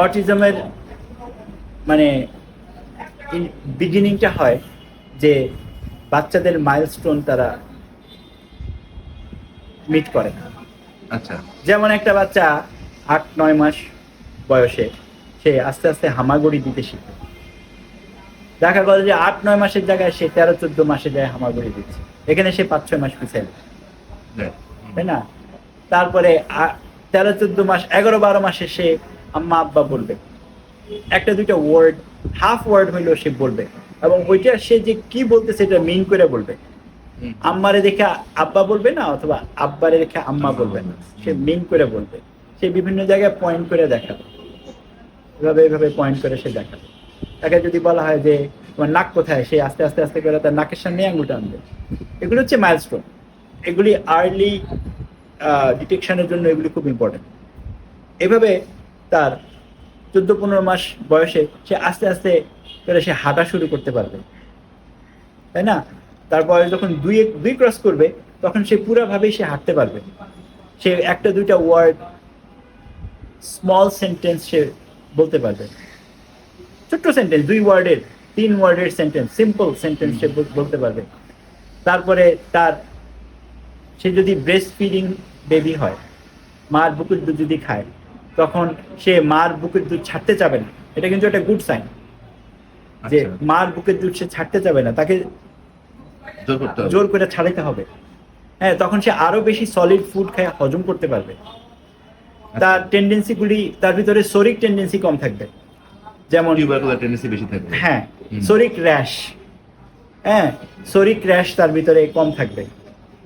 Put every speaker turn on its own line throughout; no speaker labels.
অটিজমের মানে বিগিনিংটা হয় যে বাচ্চাদের মাইলস্টোন তারা মিট করে।
আচ্ছা,
যেমন একটা বাচ্চা 8-9 মাস বয়সে সে আস্তে আস্তে হামাগুড়ি দিতে শিখে। দেখা গেল যে 8-9 মাসের জায়গায় সে 13-14 মাসে যায় হামাগুড়ি দিচ্ছে, এখানে সে 5-6 মাস পিছিয়ে, তাই না? তারপরে 13-14 মাস, 11-12 মাসে সে আম্মা আব্বা বলবে, একটা দুইটা ওয়ার্ড, হাফ ওয়ার্ড হইলেও সে বলবে, এবং ওইটা সে যে কি বলতেছে এটা মিন করে বলবে। আম্মারে দেখে আব্বা বলবে না, অথবা আব্বারে দেখে আম্মা বলবে না, সে মিন করে বলবে। সে বিভিন্ন জায়গায় পয়েন্ট করে দেখাবে, এভাবে পয়েন্ট করে সে দেখাবে। তাকে যদি বলা হয় যে তোমার নাক কোথায়, সে আস্তে আস্তে আস্তে করে তার নাকের সামনে আঙুলটা আনবে। এগুলো হচ্ছে মাইলস্টোন। এগুলি আর্লি ডিটেকশনের জন্য এগুলি খুব ইম্পর্টেন্ট। এভাবে তার 14-15 মাস বয়সে সে আস্তে আস্তে করে সে হাঁটা শুরু করতে পারবে, তাই না? তারপর যখন দুই ক্রস করবে তখন সে পুরোভাবেই সে হাঁটতে পারবে। সে একটা দুইটা ওয়ার্ড, স্মল সেন্টেন্স সে বলতে পারবে, ছোট্ট সেন্টেন্স, 2 ওয়ার্ডের 3 ওয়ার্ডের সেন্টেন্স, সিম্পল সেন্টেন্স সে বলতে পারবে। তারপরে সে যদি ব্রেস্ট ফিডিং বেবি হয়, মার বুকের দুধ যদি খায়, তখন সে মার বুকের দুধ ছাড়তে চাবে না। এটা কিন্তু একটা গুড সাইন যে মার বুকের দুধ সে ছাড়তে চাবে না, তাকে জোর করে ছাড়াইতে হবে। হ্যাঁ, তখন সে আরো বেশি সলিড ফুড খায় হজম করতে পারবে। তার টেন্ডেন্সিগুলি, তার ভিতরে শরিক টেন্ডেন্সি কম থাকবে, যেমন
টেন্ডেন্সি বেশি থাকবে।
হ্যাঁ, শরিক র্যাশ তার ভিতরে কম থাকবে।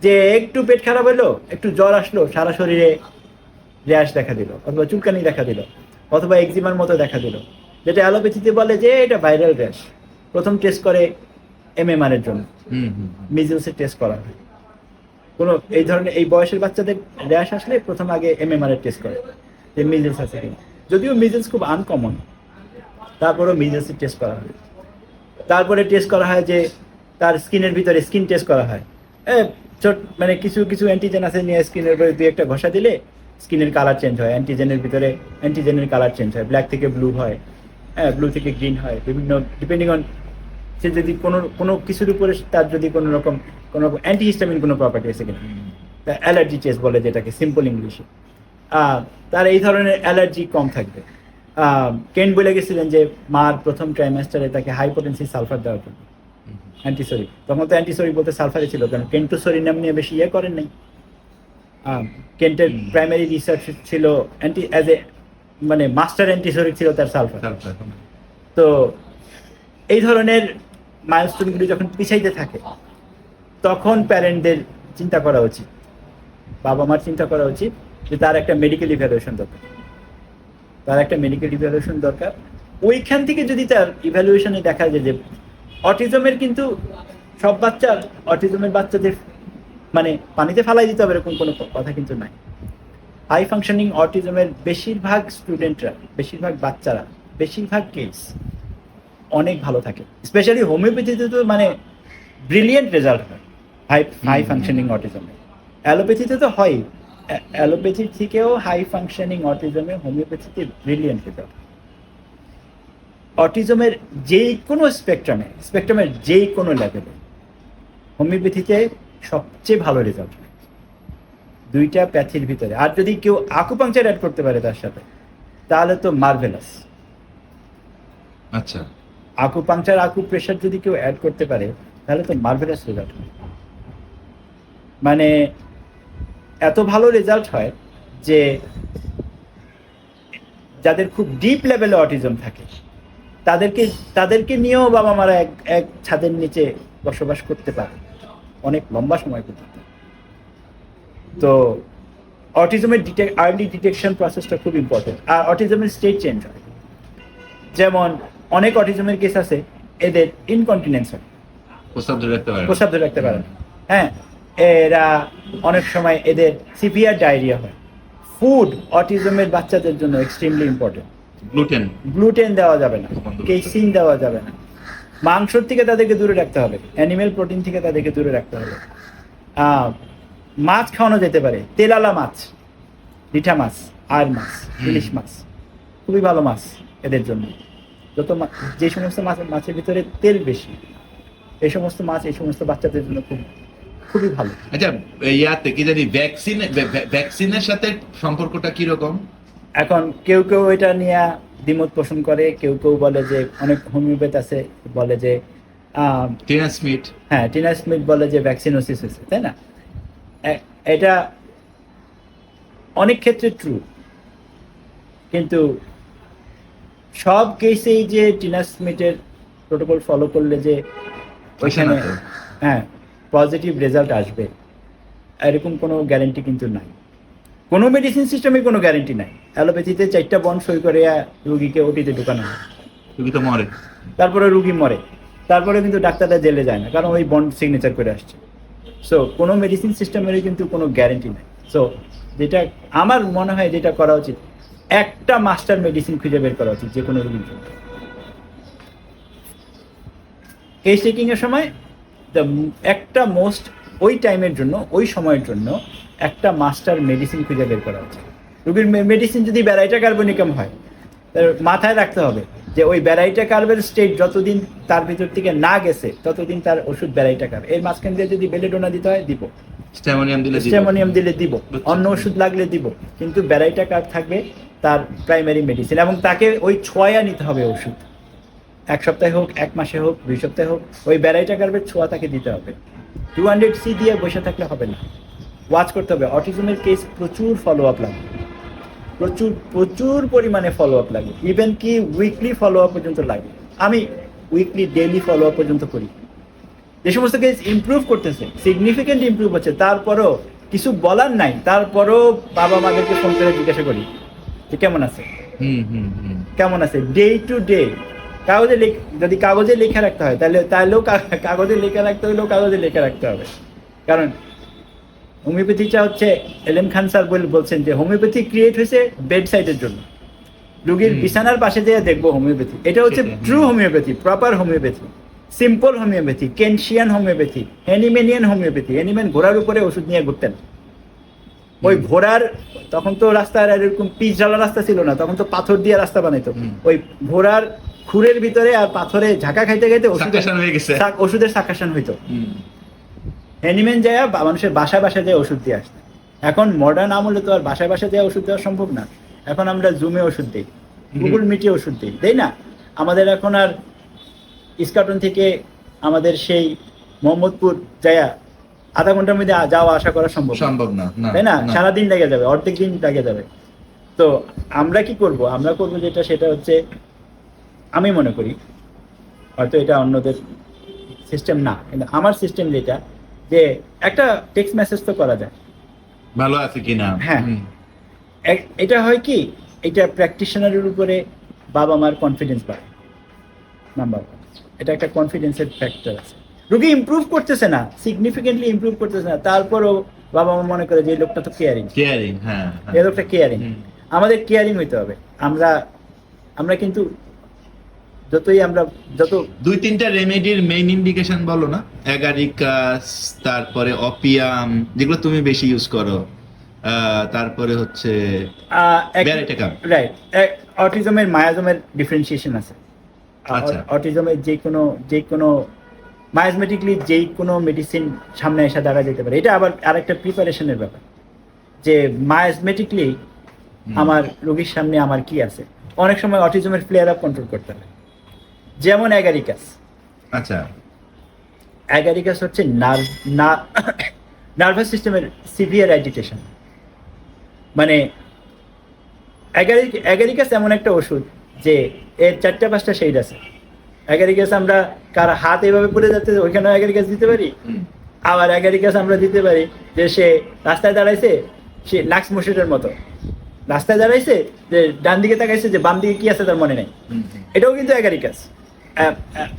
যে একটু পেট খারাপ হলো, একটু জ্বর আসলো, সারা শরীরে র্যাশ দেখা দিল, অথবা চুলকানি দেখা দিল, অথবা এক্সিমার মতো দেখা দিল, যেটা অ্যালোপ্যাথিতে বলে যে এটা ভাইরাল র্যাশ। প্রথম টেস্ট করে MMR এর জন্য, মিজেলসের টেস্ট করা হয়। কোনো এই ধরনের এই বয়সের বাচ্চাদের র্যাশ আসলে প্রথম আগে MMR এর টেস্ট করে যে মিজেলস আছে কিনা। যদিও মিজেলস খুব আনকমন, তারপরেও মিজেলসের টেস্ট করা হয়। তারপরে টেস্ট করা হয় যে তার স্কিনের ভিতরে স্কিন টেস্ট করা হয়। মানে কিছু অ্যান্টিজেন আছে, নিয়ে স্কিনের উপরে 2-1টা ঘষা দিলে স্কিনের কালার চেঞ্জ হয়, অ্যান্টিজেনের ভিতরে অ্যান্টিজেনের কালার চেঞ্জ হয়, ব্ল্যাক থেকে ব্লু হয়, ব্লু থেকে গ্রিন হয়, বিভিন্ন ডিপেন্ডিং অন সে যদি কোনো কিছুর উপরে তার যদি কোনো রকম অ্যান্টিহিস্টামিন কোনো প্রপার্টি আছে কিনা, অ্যালার্জি টেস্ট বলে যেটাকে সিম্পল ইংলিশে। তার এই ধরনের অ্যালার্জি কম থাকবে। কেন্ট বলে গেছিলেন যে মার প্রথম ট্রাইমেস্টারে তাকে হাই পোটেন্সি সালফার দেওয়ার জন্য, অ্যান্টিসরি। তখন তো অ্যান্টিসরি বলতে সালফারে ছিল, কারণ কেন্টোসরি নাম নিয়ে বেশি করেন নাই। কেন্টের প্রাইমারি রিসার্চ ছিল মানে মাস্টার অ্যান্টিসরি ছিল তার সালফার। তো এই ধরনের মাইলস্টোনগুলি যখন পিছাইতে থাকে, তখন প্যারেন্টদের চিন্তা করা উচিত, বাবা মার চিন্তা করা উচিত যে তার একটা মেডিকেল ইভ্যালুয়েশন দরকার। ওইখান থেকে যদি তার ইভ্যালুয়েশনে দেখা যায় যে অটিজমের কিন্তু সব অটিজমের বাচ্চাদের মানে পানিতে ফালাই দিতে হবে এরকম কোনো কথা কিন্তু নাই। হাই ফাংশনিং অটিজমের বেশিরভাগ স্টুডেন্টরা, বেশিরভাগ বাচ্চারা, বেশিরভাগ কেস অনেক ভালো থাকে। স্পেশালি হোমিওপ্যাথিতে তো মানে ব্রিলিয়েন্ট রেজাল্ট হয় হাই ফাংশনিং অটিজমে। অ্যালোপ্যাথিতে তো হয়, অ্যালোপ্যাথির থেকেও হাই ফাংশনিং অটিজমে হোমিওপ্যাথিতে ব্রিলিয়েন্ট রেজাল্ট। অটিজমের যেই কোনো স্পেকট্রামের যেই কোনো লেভেলে হোমিওপ্যাথিতে সবচেয়ে ভালো রেজাল্ট হয় 2টা প্যাথির ভিতরে। আর যদি কেউ আকুপাংচার অ্যাড করতে পারে তার সাথে, তাহলে তো মার্ভেলাস।
আচ্ছা,
আকুপাংচার, আকুপ্রেশার যদি কেউ অ্যাড করতে পারে তাহলে তো মার্ভেলাস রেজাল্ট হয়। মানে এত ভালো রেজাল্ট হয় যে যাদের খুব ডিপ লেভেলে অটিজম থাকে তাদেরকে নিয়েও বাবা মারা এক ছাদের নিচে বসবাস করতে পারে অনেক লম্বা সময় পর্যন্ত। তো অটিজমের আর্লি ডিটেকশন প্রসেসটা খুব ইম্পর্টেন্ট। আর অটিজমের স্টেট চেঞ্জ হয়, যেমন অনেক অটিজমের কেস আছে এদের ইনকন্টিনেন্স হয়, প্রস্রাব ধরে রাখতে পারে না। হ্যাঁ, এরা অনেক সময় এদের সিভিয়ার ডায়রিয়া হয়। ফুড অটিজমের বাচ্চাদের জন্য এক্সট্রিমলি ইম্পর্টেন্ট। গ্লুটেন দেওয়া যাবে না, কেসিন দেওয়া যাবে না, মাংসর থেকে তাদেরকে দূরে রাখতে হবে, অ্যানিমেল প্রোটিন থেকে তাদেরকে দূরে রাখতে হবে। মাছ খাওয়ানো যেতে পারে, তেলালা মাছ, রিঠা মাছ, আর মাছ, ইলিশ মাছ খুবই ভালো মাছ এদের জন্য। যে সমস্ত মাছের ভিতরে তেল বেশি, এই সমস্ত মাছ এই সমস্ত বাচ্চাদের জন্য খুবই ভালো।
আচ্ছা, ইয়াতে কি জানি ভ্যাকসিনের সাথে সম্পর্কটা কি রকম?
এখন কেউ কেউ এটা নিয়ে দ্বিমত পোষণ করে, কেউ কেউ বলে যে, অনেক হোমিওপ্যাথ আছে বলে যে
টিনা স্মিথ,
হ্যাঁ টিনা স্মিথ বলে যে ভ্যাকসিনোসিস হয়েছে, তাই না? এটা অনেক ক্ষেত্রে ট্রু, কিন্তু সব কেসেই যে টিনা স্মিথের প্রোটোকল ফলো করলে যে ওইখানে হ্যাঁ পজিটিভ রেজাল্ট আসবে এরকম কোনো গ্যারেন্টি কিন্তু নাই। কোনো মেডিসিন সিস্টেমে কোনো গ্যারেন্টি নাই। অ্যালোপ্যাথিতে 4টা বন্ড সই করে রুগীকে ওটিতে ঢুকানো হয়,
রুগী তো মরে,
তারপরে রুগী মরে, তারপরে কিন্তু ডাক্তাররা জেলে যায় না, কারণ ওই বন্ড সিগনেচার করে আসছে। সো কোনো মেডিসিন সিস্টেমেরই কিন্তু কোনো গ্যারেন্টি নাই। সো যেটা আমার মনে হয় যেটা করা উচিত, একটা মাস্টার মেডিসিন খুঁজে বের করা উচিত যে কোনো রোগীর জন্য। কেস টেকিং এর সময় একটা মোস্ট ওই টাইমের জন্য, ওই সময়ের জন্য একটা মাস্টার মেডিসিন খুঁজে বের করা উচিত। রোগীর মেডিসিন যদি ব্যারাইটা কার্বনিকাম হয়, মাথায় রাখতে হবে যে ওই ব্যারাইটা কার্বের স্টেট যতদিন তার ভিতর থেকে না গেছে ততদিন তার ওষুধ ব্যারাইটা কার্ব। এর মাঝখান দিয়ে যদি বেলেডোনা দিতে হয় দিব, স্টেমোনিয়াম দিলে দিব, অন্য ওষুধ লাগলে দিব, কিন্তু ব্যারাইটা কার্ব থাকবে তার প্রাইমারি মেডিসিন, এবং তাকে ওই ছোঁয়া নিতে হবে ওষুধ। 1 সপ্তাহে হোক, 1 মাসে হোক, 2 সপ্তাহে হোক, ওই ব্যারাইটা কার্বের ছোঁয়া তাকে দিতে হবে। 200C দিয়ে বসে থাকলে হবে না, ওয়াচ করতে হবে। অটিজমের কেস প্রচুর ফলো আপ লাগে, প্রচুর পরিমাণে ফলো আপ লাগে, ইভেন কি উইকলি ফলো আপ পর্যন্ত লাগে। আমি উইকলি ডেইলি ফলো আপ পর্যন্ত করি। যে সমস্ত কেস ইমপ্রুভ করতেছে, সিগনিফিকেন্ট ইমপ্রুভ হচ্ছে, তারপরও কিছু বলার নাই, তারপরও বাবা মাদেরকে ফোন করে জিজ্ঞাসা করি যে কেমন আছে, কেমন আছে, ডে টু ডে। যদি কাগজে লেখা রাখতে হয় তাহলেও কাগজে লেখা রাখতে হলেও কাগজে লেখা রাখতে হবে। কারণ হোমিওপ্যাথিটা হচ্ছে, এলএম খান স্যার বলছেন যে হোমিওপ্যাথি ক্রিয়েট হয়েছে বেড সাইডের জন্য, রোগীর বিছানার পাশে দিয়ে দেখবো হোমিওপ্যাথি। এটা হচ্ছে true homeopathy, proper homeopathy, simple homeopathy, Kentian homeopathy, Hahnemannian homeopathy. Hahnemann ঘোড়ার উপরে ওষুধ নিয়ে ঘুরতেন। ওই ঘোড়ার, তখন তো রাস্তার এরকম পিচ ঢালা রাস্তা ছিল না, তখন তো পাথর দিয়ে রাস্তা বানাইতো। ওই ঘোড়ার খুরের ভিতরে আর পাথরে ঝাঁকা খাইতে খাইতে ওষুধের সাকাশন হইতো। হ্যানিম্যান যায় মানুষের বাসায় বাসায় যায় ওষুধ দিয়ে আসতে। এখন মডার্ন আমলে তো আর বাসায় বাসায় যায় ওষুধ দেওয়া সম্ভব না। এখন আমরা জুমে ওষুধ দিই, গুগল মিটে ওষুধ দিই, তাই না? আমাদের এখন আর ইস্কাটন থেকে আমাদের সেই মোহাম্মদপুর যায়া আধা ঘন্টার মধ্যে যাওয়া আসা করা সম্ভব না, তাই না? সারাদিন লেগে যাবে, অর্ধেক দিন লেগে যাবে। তো আমরা কি করব? আমরা করবো যেটা, সেটা হচ্ছে, আমি মনে করি হয়তো এটা অন্যদের সিস্টেম না, কিন্তু আমার সিস্টেম যেটা, যে একটা টেক্সট মেসেজ তো করা যায়,
ভালো আছে কিনা।
হ্যাঁ, এটা হয় কি, এটা প্র্যাকটিশনারের উপরে বাবা মার কনফিডেন্স বাড়ে, নাম্বার 1। এটা একটা কনফিডেন্সের ফ্যাক্টর আছে। রোগী ইমপ্রুভ করতেছে না, সিগনিফিকেন্টলি ইমপ্রুভ করতেছে না, তারপরও বাবা মা মনে করে যে এই লোকটা তো কেয়ারিং,
হ্যাঁ,
এই লোকটা কেয়ারিং। আমাদের কেয়ারিং হইতে হবে। আমরা কিন্তু যত
2-3টা রেমেডির মেইন ইন্ডিকেশন বলো না। অ্যাগারিকাস, তারপরে অপিয়াম, যেগুলো তুমি বেশি ইউজ করো, তারপরে হচ্ছে
রাইট। অটিজমের মায়াজমের ডিফারেন্সিয়েশন আছে। অটিজমের যে কোনো মায়াজমেটিকলি যেই কোনো মেডিসিন সামনে এসে দাঁড়া যেতে পারে। এটা আবার আরেকটা প্রিপারেশনের ব্যাপার, যে মায়াজমেটিকলি আমার রোগীর সামনে আমার কি আছে। অনেক সময় অটিজমের ফ্লেয়ার আপ কন্ট্রোল করতে হবে, যেমন অ্যাগারিকাস।
আচ্ছা,
অ্যাগারিকাস হচ্ছে নার্ভাস সিস্টেমের সিভিয়ার অ্যাজিটেশন। মানে অ্যাগারিকাস এমন একটা ওষুধ যে এর 4টা-5টা শেড আছে। অ্যাগারিকাস আমরা কার হাত এভাবে পড়ে যাচ্ছে ওইখানেও অ্যাগারিকাস দিতে পারি। আবার অ্যাগারিকাস আমরা দিতে পারি যে সে রাস্তায় দাঁড়াইছে, সে লাক্স মোশনের মতো রাস্তায় দাঁড়াইছে, যে ডান দিকে তাকাইছে, যে বাম দিকে কি আছে তার মনে নেই। এটাও কিন্তু অ্যাগারিকাস।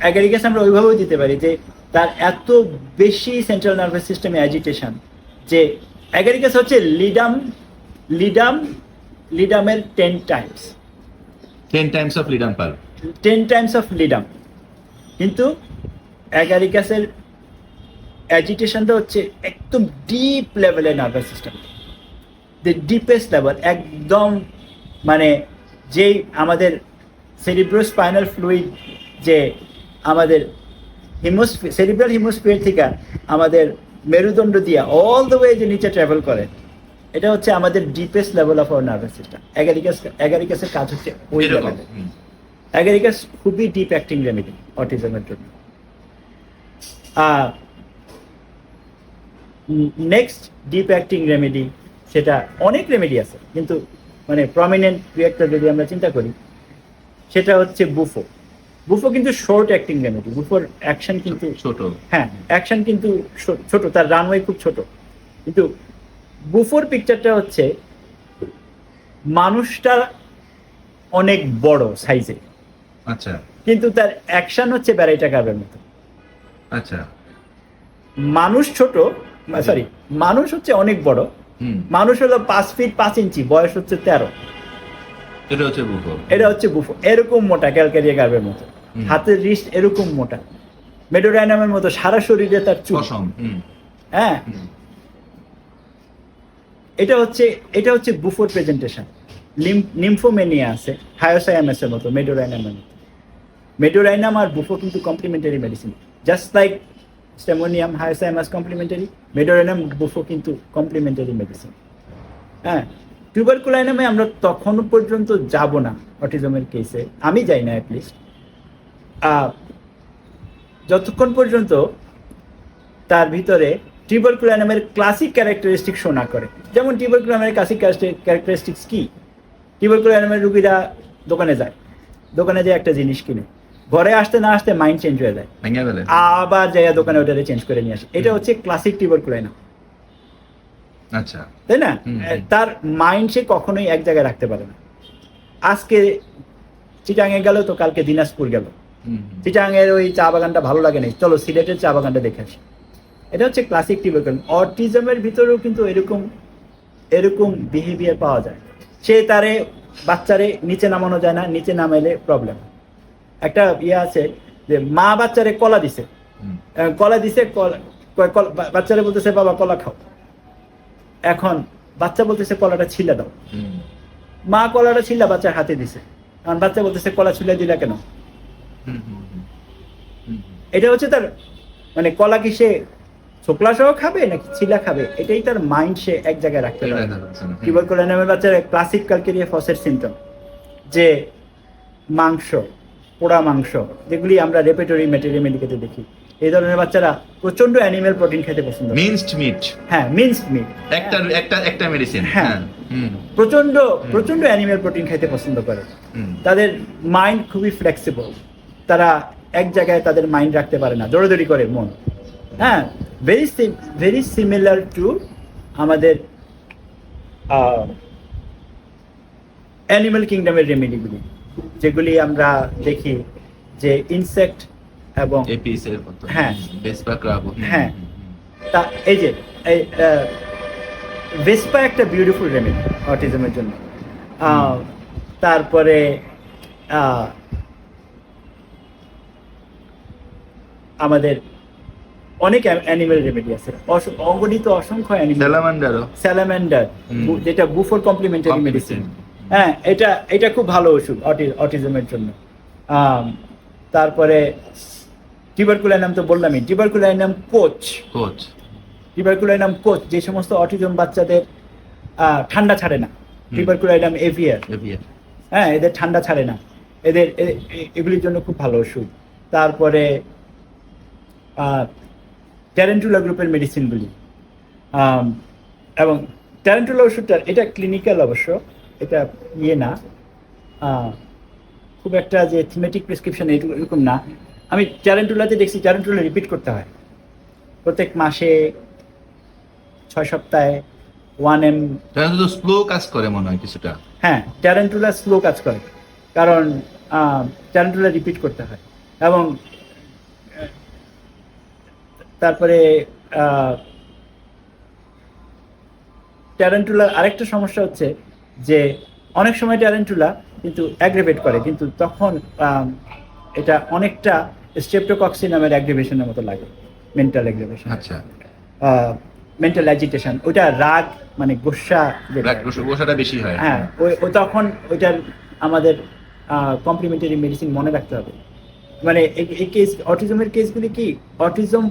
অ্যাগারিকাস আমরা ওইভাবেও দিতে পারি যে তার এত বেশি সেন্ট্রাল নার্ভাস সিস্টেমে অ্যাজিটেশন, যে অ্যাগারিকাস হচ্ছে লিডামের 10 টাইমস অফ লিডাম। কিন্তু অ্যাগারিকাসের অ্যাজিটেশনটা হচ্ছে একদম ডিপ লেভেলের nervous system. The deepest level, একদম মানে যেই আমাদের সেরিব্রোস্পাইনাল ফ্লুইড, যে আমাদের সেরিব্রাল হিমোস্ফিয়ার থেকে আমাদের মেরুদণ্ড দিয়া অল দ্য ওয়ে যে নিচে ট্রাভেল করে, এটা হচ্ছে আমাদের deepest level of our nervous system. অ্যাগারিকাসের কাজ হচ্ছে ওই লেভেলে। অ্যাগারিকাস খুবই ডিপ অ্যাক্টিং রেমেডি অটিজমের জন্য। নেক্সট ডিপ অ্যাক্টিং রেমেডি, সেটা অনেক রেমেডি আছে, কিন্তু মানে প্রমিনেন্ট দু একটা যদি আমরা চিন্তা করি, সেটা হচ্ছে বুফো। বুফো কিন্তু শর্ট অ্যাক্টিং রেমেডি। বুফোর অ্যাকশন কিন্তু
ছোট,
হ্যাঁ অ্যাকশন কিন্তু ছোট, তার রানওয়ে খুব ছোট। কিন্তু বুফোর পিকচারটা হচ্ছে মানুষটা অনেক বড় সাইজে,
আচ্ছা
কিন্তু তার অ্যাকশন হচ্ছে ব্যারাইটা কার্ভের মতো।
আচ্ছা,
মানুষ ছোট, সরি, মানুষ হচ্ছে অনেক বড়, মানুষ হলো 5 ফিট 5 ইঞ্চি, বয়স হচ্ছে 13।
এটা হচ্ছে বুফো।
এটা হচ্ছে বুফো, এরকম মোটা ক্যালকারিয়া গার্ভের মতো, হাতের রিস্ট এরকম মোটা, মেডোরাইনামের মতো সারা শরীরে তার চুল। হ্যাঁ, এটা হচ্ছে বুফোর প্রেজেন্টেশন। নিম্ফোমেনিয়া আছে হায়োসায়ামাস এর মতো, মেডোরাইনামের মতো। মেডোরাইনাম আর বুফো কিন্তু complementary medicine, just like stramonium hyoscyamus complementary, medorrhinum bufo কিন্তু কমপ্লিমেন্টারি মেডিসিন। হ্যাঁ, টিউবারকুলাইনামে আমরা তখন পর্যন্ত যাব না অটিজমের কেসে, আমি যাই না অ্যাটলিস্ট, যতক্ষণ পর্যন্ত তার ভিতরে টিউবারকুলাইনামের ক্লাসিক ক্যারেক্টারিস্টিক শো না করে। যেমন টিউবারকুলাইনামের ক্লাসিক ক্যারেক্টারিস্টিক্স কি? টিউবারকুলাইনামের রুগীরা দোকানে যায়, দোকানে যায় একটা জিনিস কিনে, ঘরে আসতে না আসতে মাইন্ড চেঞ্জ হয়ে যায়, আবার যাইয়া দোকানে ওটারে চেঞ্জ করে নিয়ে আসে। এটা হচ্ছে ক্লাসিক টিউবারকুলাইনাম।
আচ্ছা,
তাই না? তার মাইন্ড সে কখনোই এক জায়গায় রাখতে পারে না। আজকে চিটাঙে গেল তো কালকে দিনাজপুর গেল, চিটাঙের ওই চা বাগানটা ভালো লাগে না, চলো সিলেটের চা বাগানটা দেখে আসি। এটা হচ্ছে ক্লাসিক টিউবারকুলাইনাম। অটিজমের ভিতরেও কিন্তু এরকম বিহেভিয়ার পাওয়া যায়। সে তারে বাচ্চারে নিচে নামানো যায় না, নিচে নামাইলে প্রবলেম। একটা ইয়ে আছে যে মা বাচ্চারে কলা দিছে, বাচ্চারে বলতেছে বাবা কলা খাও, এখন বাচ্চা বলতেছে কলাটা ছিলা দাও, মা কলাটা ছিলা বাচ্চার হাতে দিছে, কারণ বাচ্চা বলতেছে কলা ছিলা দিলা কেন? এটা হচ্ছে তার মানে কলা কি সে ছোকলা সহ খাবে নাকি ছিলা খাবে, এটাই তার মাইন্ড সে এক জায়গায় রাখতে পারে। টিউবারকুলাইনামের বাচ্চার ক্লাসিক ক্যালকেরিয়া ফসের সিমটম, যে মাংস, পোড়া মাংস, যেগুলি আমরা রেপার্টরি মেডিকেতে দেখি, এই ধরনের বাচ্চারা প্রচন্ড অ্যানিমেল প্রোটিন খেতে পছন্দ করে।
মিন্সড মিট,
হ্যাঁ মিন্সড মিট
একটা মেডিসিন।
হ্যাঁ, প্রচন্ড অ্যানিমেল প্রোটিন খেতে পছন্দ করে। তাদের মাইন্ড খুবই ফ্লেক্সিবল, তারা এক জায়গায় তাদের মাইন্ড রাখতে পারে না, দৌড়াদৌড়ি করে মন। হ্যাঁ, ভেরি সিমিলার টু আমাদের অ্যানিমাল কিংডমের রেমেডিগুলি, যেগুলি আমরা দেখি যে ইনসেক্ট এবং হ্যাঁ হ্যাঁ, তা এই যে ভেসপা একটা বিউটিফুল রেমেডি অটিজমের জন্য। তারপরে আমাদের অনেক অ্যানিমেল রেমেডি আছে, অগণিত অসংখ্য অ্যানিমেল। স্যালামান্ডার, যেটা বুফোর কমপ্লিমেন্টারি মেডিসিন। হ্যাঁ, এটা খুব ভালো ওষুধ অটিজমের জন্য। তারপরে টিউবারকুলাইনাম তো বললামই, টিউবারকুলাইনাম কোচ, যে সমস্ত অটিজম বাচ্চাদের ঠান্ডা ছাড়ে না, টিউবারকুলাইনাম এভিয়ার, হ্যাঁ, এদের ঠান্ডা ছাড়ে না, এগুলির জন্য খুব ভালো ওষুধ। তারপরে ট্যারেন্টুলা গ্রুপের মেডিসিনগুলি, এবং ট্যারেন্টুলা ওষুধটা এটা ক্লিনিক্যাল অবশ্য, এটা ইয়ে না, খুব একটা যে থিমেটিক প্রেসক্রিপশন এরকম না। আমি ট্যারেন্টুলাতে দেখছি ট্যারেন্টুলা রিপিট করতে হয় প্রত্যেক মাসে, 6 সপ্তাহে 1 ml।
স্লো কাজ করে মনে হয় কিছুটা।
হ্যাঁ, ট্যারেন্টুলা স্লো কাজ করে, কারণ ট্যারেন্টুলা রিপিট করতে হয়। এবং তারপরে ট্যারেন্টুলার আরেকটা সমস্যা হচ্ছে যে অনেক সময় ট্যারেন্টুলা কিন্তু অ্যাগ্রেভেট করে, কিন্তু তখন এটা অনেকটা স্ট্রেপ্টোকক্সি নামের অ্যাগ্রেভেশনের মতো লাগে, মেন্টাল অ্যাগ্রেভেশন।
আচ্ছা,
মেন্টাল অ্যাজিটেশন, ওটা রাগ মানে গোসা,
গোসাটা বেশি হয়।
হ্যাঁ, ওই তখন ওইটার আমাদের কমপ্লিমেন্টারি মেডিসিন মনে রাখতে হবে। মানে এই কেস, অটিজমের কেসগুলি কি, অটিজম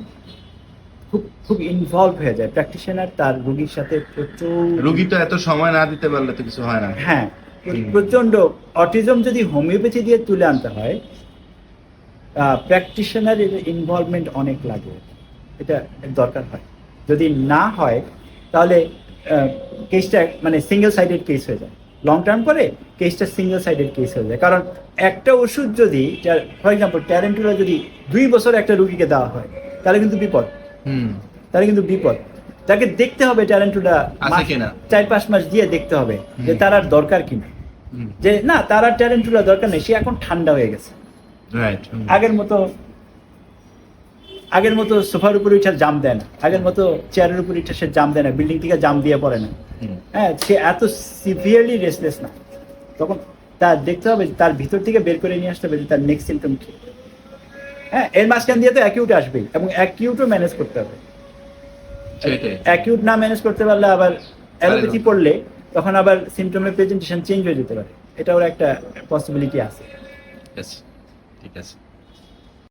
খুব খুব ইনভলভ হয়ে যায়, প্র্যাকটিশনার তার রোগীর সাথে প্রচুর,
রোগী তো এত সময় না দিতে পারলে তো কিছু হয় না।
হ্যাঁ, প্রচন্ড। অটিজম যদি হোমিওপ্যাথি দিয়ে তুলে আনতে হয়, প্র্যাকটিশনারের ইনভলভমেন্ট অনেক লাগে, এটা দরকার হয়। যদি না হয় তাহলে কেসটা মানে সিঙ্গেল সাইডেড কেস হয়ে যায়, লং টার্ম করে কেসটা সিঙ্গেল সাইডেড কেস হয়ে যায়। কারণ একটা ওষুধ যদি, ফর এক্সাম্পল ট্যারেন্টুলা যদি 2 বছর একটা রুগীকে দেওয়া হয়, তাহলে কিন্তু বিপদ, তাহলে কিন্তু বিপদ। তাকে দেখতে হবে ট্যারেন্টুলা 4-5 মাস দিয়ে দেখতে হবে যে তার আর দরকার কিনা, যে না তার আর ট্যারেন্টুলা দরকার নেই, সে এখন ঠান্ডা হয়ে গেছে, আগের মতো সোফার উপরে উঠে জাম দেয় না, আগের মতো চেয়ারের উপরে উঠে সে জাম দেয় না, বিল্ডিং থেকে জাম দিয়ে পড়ে না, হ্যাঁ, সে এত সিভিয়ারলি রেস্টলেস না। তখন তার দেখতে হবে, তার ভিতর থেকে বের করে নিয়ে আসতে হবে তার নেক্সট সিমটম কি। হ্যাঁ, এর মাঝখান দিয়ে তো অ্যাকিউট আসবেই, এবং অ্যাকিউটও ম্যানেজ করতে হবে। অ্যাকিউট না ম্যানেজ করতে পারলে আবার অ্যালোপ্যাথি পড়লে তখন আবার সিমটমের প্রেজেন্টেশন চেঞ্জ হয়ে যেতে পারে, এটা ওর একটা পসিবিলিটি আছে।
ঠিক আছে।